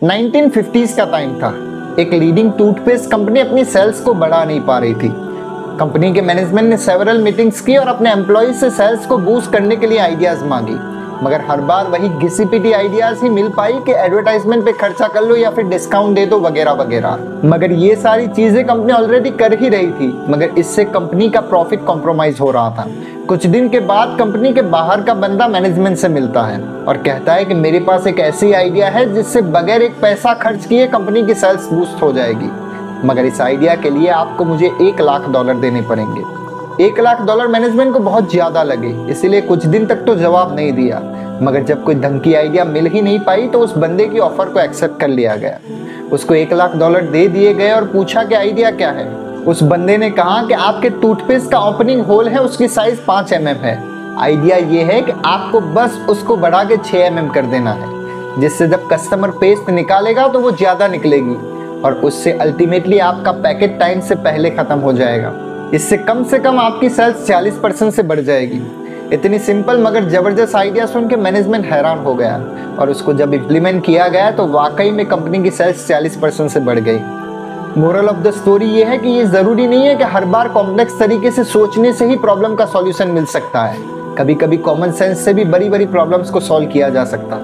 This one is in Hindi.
1950s का टाइम था। एक लीडिंग टूथपेस्ट कंपनी अपनी सेल्स को बढ़ा नहीं पा रही थी। कंपनी के मैनेजमेंट ने सेवरल मीटिंग्स की और अपने एम्प्लॉइज से सेल्स को बूस्ट करने के लिए आइडियाज मांगी, मगर हर बार वही घिसी पिटी आइडियाज ही मिल पाई कि एडवर्टाइजमेंट पे खर्चा कर लो या फिर डिस्काउंट दे दो वगैरह वगैरह। मगर ये सारी चीजें कंपनी ऑलरेडी कर ही रही थी, मगर इससे कंपनी का प्रॉफिट कॉम्प्रोमाइज हो रहा था। कुछ दिन के बाद कंपनी के बाहर का बंदा मैनेजमेंट से मिलता है और कहता है कि मेरे पास एक ऐसी आइडिया है जिससे बगैर एक पैसा खर्च किए कंपनी की सेल्स बूस्ट हो जाएगी, मगर इस आइडिया के लिए आपको मुझे $1 लाख देने पड़ेंगे। $1 लाख मैनेजमेंट को बहुत ज्यादा लगे, इसीलिए कुछ दिन तक तो जवाब नहीं दिया, मगर जब कोई ढंग की आइडिया मिल ही नहीं पाई तो उस बंदे की ऑफर को एक्सेप्ट कर लिया गया। उसको $1 लाख दे दिए गए और पूछा कि आइडिया क्या है। उस बंदे ने कहा कि आपके टूथपेस्ट का ओपनिंग होल है, उसकी साइज 5 mm है। आइडिया ये है कि आपको बस उसको बढ़ा के 6 mm कर देना है, जिससे जब कस्टमर पेस्ट निकालेगा तो वो ज्यादा निकलेगी और उससे अल्टीमेटली आपका पैकेट टाइम से पहले खत्म हो जाएगा। इससे कम आपकी सेल्स 40% से बढ़ जाएगी। इतनी सिंपल मगर जबरदस्त आइडिया सुन के मैनेजमेंट हैरान हो गया और उसको जब इम्प्लीमेंट किया गया तो वाकई में कंपनी की सेल्स 40% से बढ़ गई। मोरल ऑफ द स्टोरी ये है कि ये जरूरी नहीं है कि हर बार कॉम्प्लेक्स तरीके से सोचने से ही प्रॉब्लम का सॉल्यूशन मिल सकता है। कभी कभी कॉमन सेंस से भी बड़ी बड़ी प्रॉब्लम्स को सॉल्व किया जा सकता है।